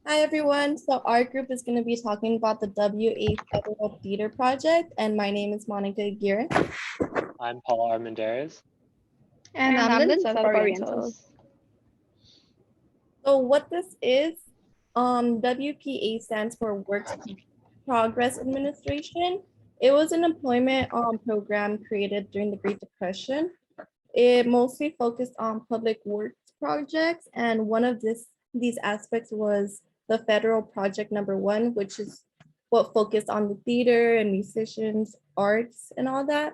Hi everyone. So our group is going to be talking about the WA Federal Theater Project, and my name is Monica Aguirre. I'm Paul Armendariz. And I'm Linseth Orientals. So what this is, WPA stands for Works Progress Administration. It was an employment program created during the Great Depression. It mostly focused on public works projects, and one of these aspects was the federal project number 1, which is what focused on the theater and musicians, arts, and all that.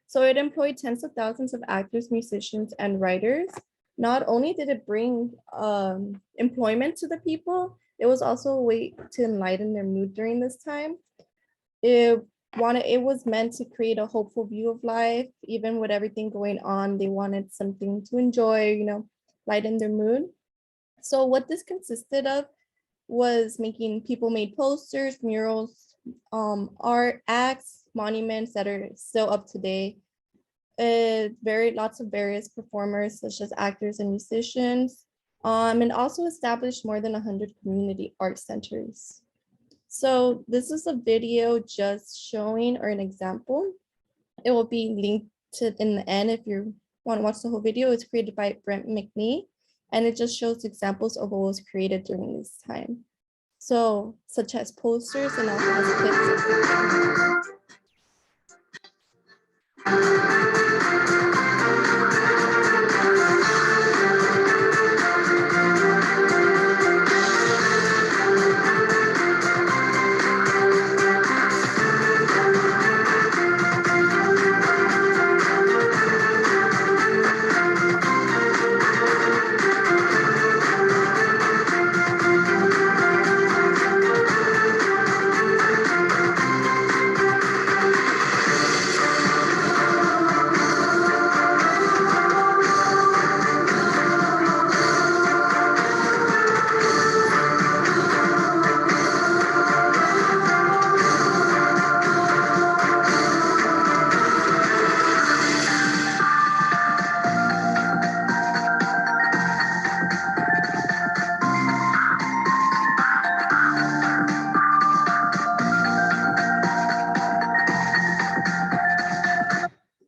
So it employed tens of thousands of actors, musicians, and writers. Not only did it bring employment to the people, it was also a way to enlighten their mood during this time. It was meant to create a hopeful view of life, even with everything going on. They wanted something to enjoy, lighten their mood. So what this consisted of was making people made posters, murals, art, acts, monuments that are still up to date. Lots of various performers such as actors and musicians, and also established more than 100 community art centers. So this is a video just showing, or an example. It will be linked to in the end if you want to watch the whole video. It's created by Brent McNee, and it just shows examples of what was created during this time. So such as posters and also has clips.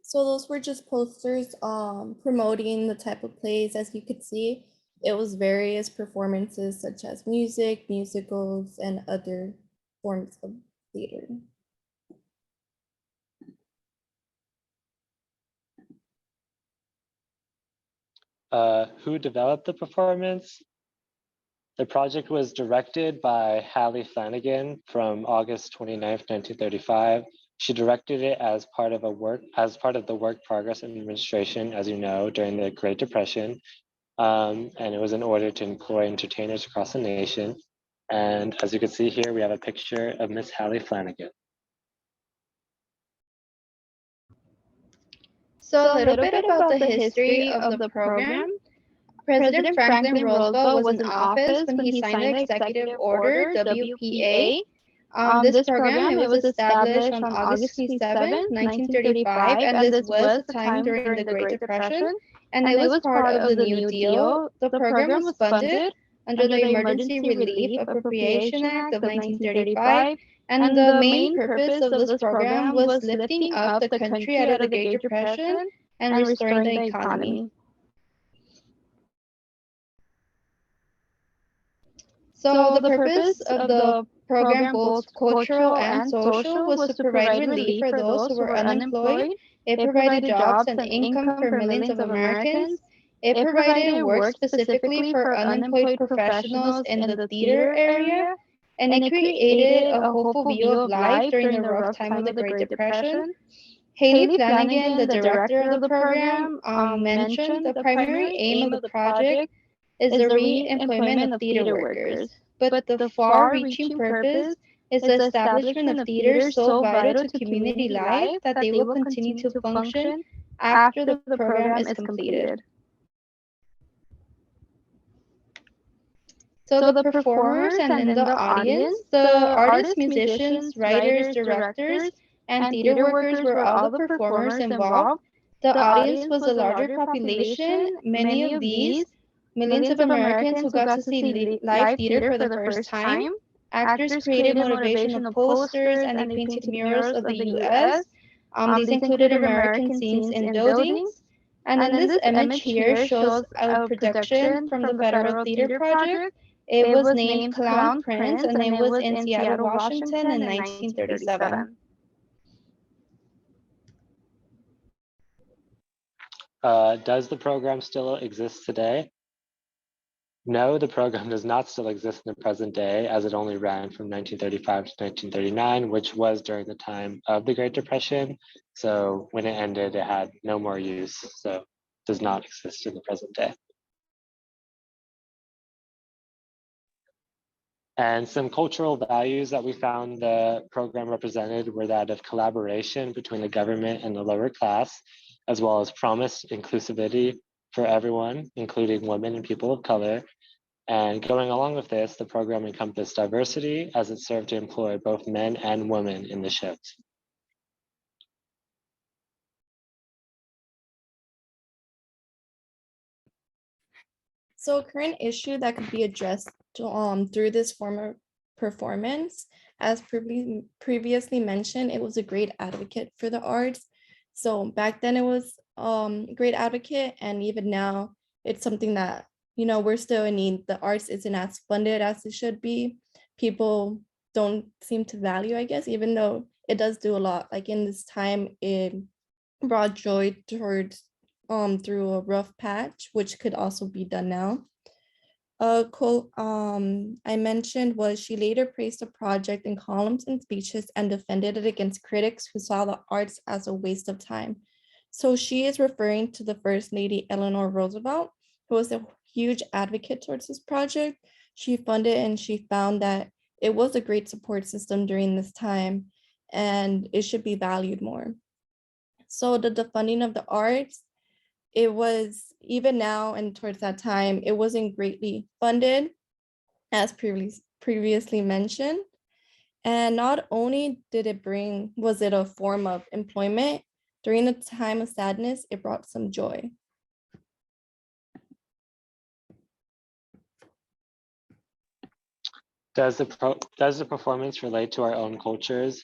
So those were just posters promoting the type of plays. As you could see, it was various performances such as music, musicals, and other forms of theater. Who developed the performance? The project was directed by Hallie Flanagan from August 29th, 1935. She directed it as part of the Work Progress Administration, as you know, during the Great Depression. And it was in order to employ entertainers across the nation. And as you can see here, we have a picture of Miss Hallie Flanagan. So a little bit about the history of the program. President Franklin Roosevelt was in office when he signed the Executive Order, WPA. This program, it was established on August 27, 1935, and this was the time during the Great Depression, and it was part of the New Deal. The program was funded under the Emergency Relief Appropriation Act of 1935, and the main purpose of this program was lifting up the country out of the Great Depression and restoring the economy. So the purpose of the program, both cultural and social, was to provide relief for those who were unemployed. It provided jobs and income for millions of Americans. It provided work specifically for unemployed professionals in the theater area. And it created a hopeful view of life during the rough time of the Great Depression. Hallie Flanagan, the director of the program, mentioned the primary aim of the project is the re-employment of theater workers, but the far-reaching purpose is the establishment of theaters so vital to community life that they will continue to function after the program is completed. So the performers and in the audience, the artists, musicians, writers, directors, and theater workers were all the performers involved. The audience was a larger population. Many of these millions of Americans who got to see live theater for the first time. Actors created motivational posters and they painted murals of the U.S. These included American scenes in buildings. And then this image here shows a production from the Federal Theater Project. It was named Clown Prince and it was in Seattle, Washington in 1937. Does the program still exist today? No, the program does not still exist in the present day, as it only ran from 1935 to 1939, which was during the time of the Great Depression. So when it ended, it had no more use, so it does not exist in the present day. And some cultural values that we found the program represented were that of collaboration between the government and the lower class, as well as promised inclusivity for everyone, including women and people of color. And going along with this, the program encompassed diversity as it served to employ both men and women in the shows. So a current issue that could be addressed through this form of performance, as previously mentioned, it was a great advocate for the arts. So back then it was a great advocate, and even now it's something that, you know, we're still in need. The arts isn't as funded as it should be. People don't seem to value, I guess, even though it does do a lot. Like in this time, it brought joy towards through a rough patch, which could also be done now. A quote I mentioned was, she later praised the project in columns and speeches and defended it against critics who saw the arts as a waste of time. So she is referring to the First Lady Eleanor Roosevelt, who was a huge advocate towards this project. She funded and she found that it was a great support system during this time and it should be valued more. So the defunding of the arts, it was, even now and towards that time, it wasn't greatly funded, as previously mentioned. And not only was it a form of employment, during a time of sadness, it brought some joy. Does the performance relate to our own cultures?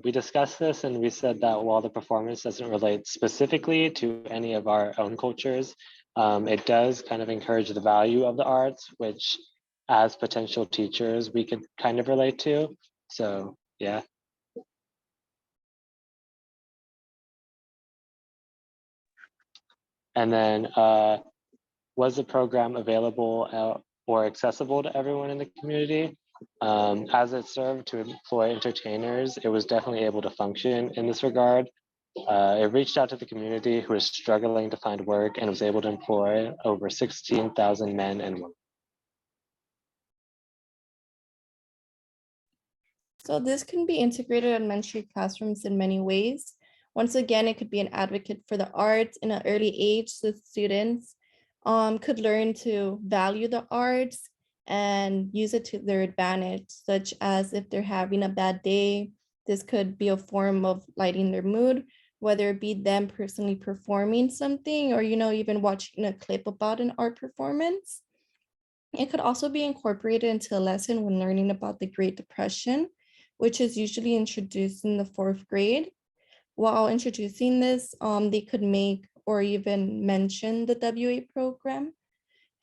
We discussed this and we said that while the performance doesn't relate specifically to any of our own cultures, it does kind of encourage the value of the arts, which as potential teachers, we could kind of relate to. So yeah. And then was the program available or accessible to everyone in the community? As it served to employ entertainers, it was definitely able to function in this regard. It reached out to the community who was struggling to find work and was able to employ over 16,000 men and women. So this can be integrated in elementary classrooms in many ways. Once again, it could be an advocate for the arts in an early age, so students could learn to value the arts and use it to their advantage, such as if they're having a bad day, this could be a form of lighting their mood, whether it be them personally performing something or, you know, even watching a clip about an art performance. It could also be incorporated into a lesson when learning about the Great Depression, which is usually introduced in the 4th grade. While introducing this, they could make or even mention the WPA program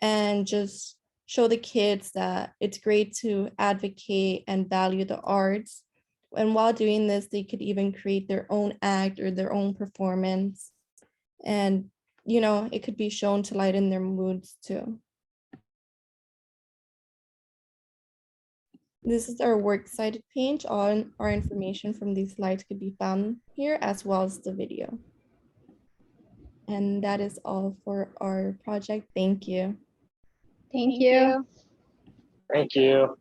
and just show the kids that it's great to advocate and value the arts. And while doing this, they could even create their own act or their own performance. And, you know, it could be shown to lighten their moods too. This is our works cited page. All our information from these slides could be found here, as well as the video. And that is all for our project. Thank you. Thank you. Thank you.